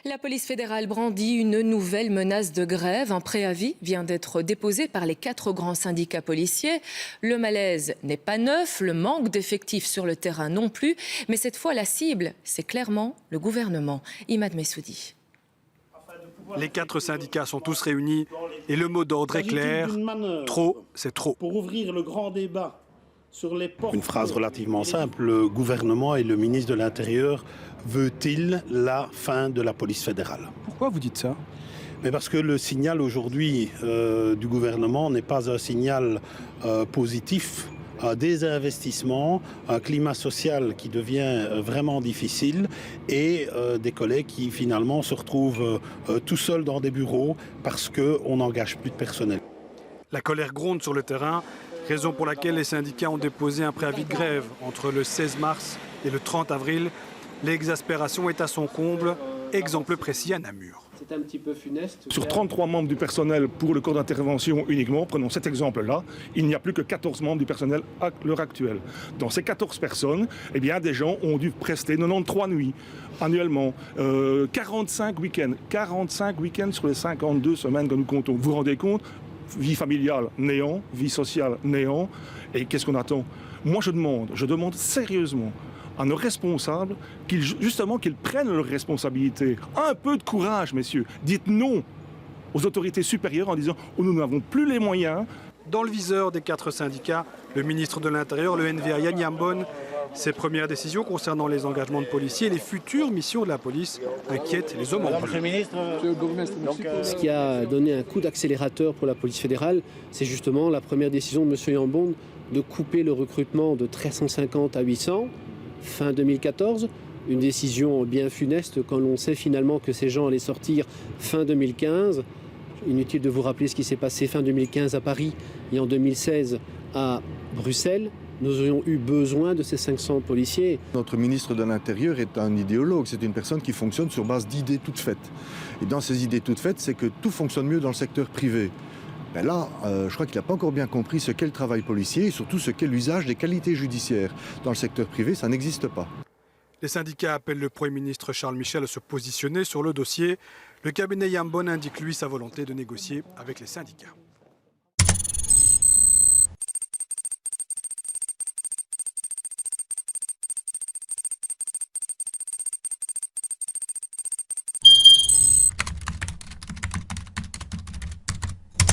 La police fédérale brandit une nouvelle menace de grève. Un préavis vient d'être déposé par les 4 grands syndicats policiers. Le malaise n'est pas neuf, le manque d'effectifs sur le terrain non plus. Mais cette fois, la cible, c'est clairement le gouvernement. Imad Messoudi. Les 4 syndicats sont tous réunis et le mot d'ordre est clair. Trop, c'est trop. Pour ouvrir le grand débat sur les portes... Une phrase relativement simple. Le gouvernement et le ministre de l'Intérieur veut-il la fin de la police fédérale? Pourquoi vous dites ça? Mais parce que le signal aujourd'hui du gouvernement n'est pas un signal positif. Un désinvestissement, un climat social qui devient vraiment difficile et des collègues qui finalement se retrouvent tout seuls dans des bureaux parce qu'on n'engage plus de personnel. La colère gronde sur le terrain, raison pour laquelle les syndicats ont déposé un préavis de grève entre le 16 mars et le 30 avril. L'exaspération est à son comble, exemple précis à Namur. C'est un petit peu funeste. Sur 33 membres du personnel pour le corps d'intervention uniquement, prenons cet exemple-là, il n'y a plus que 14 membres du personnel à l'heure actuelle. Dans ces 14 personnes, eh bien, des gens ont dû prester 93 nuits annuellement, 45 week-ends sur les 52 semaines que nous comptons. Vous vous rendez compte? Vie familiale, néant, vie sociale, néant. Et qu'est-ce qu'on attend? Moi, je demande sérieusement à nos responsables qu'ils prennent leurs responsabilités. Un peu de courage, messieurs. Dites non aux autorités supérieures en disant « nous n'avons plus les moyens ». Dans le viseur des 4 syndicats, le ministre de l'Intérieur, le NVA Yann Yambon, ses premières décisions concernant les engagements de policiers et les futures missions de la police inquiètent les hommes en bleu. Ce qui a donné un coup d'accélérateur pour la police fédérale, c'est justement la première décision de M. Yambon de couper le recrutement de 350 à 800 fin 2014. Une décision bien funeste quand l'on sait finalement que ces gens allaient sortir fin 2015. Inutile de vous rappeler ce qui s'est passé fin 2015 à Paris et en 2016 à Bruxelles. Nous aurions eu besoin de ces 500 policiers. Notre ministre de l'Intérieur est un idéologue, c'est une personne qui fonctionne sur base d'idées toutes faites. Et dans ces idées toutes faites, c'est que tout fonctionne mieux dans le secteur privé. Ben là, je crois qu'il n'a pas encore bien compris ce qu'est le travail policier et surtout ce qu'est l'usage des qualités judiciaires. Dans le secteur privé, ça n'existe pas. Les syndicats appellent le Premier ministre Charles Michel à se positionner sur le dossier. Le cabinet Yambon indique lui sa volonté de négocier avec les syndicats.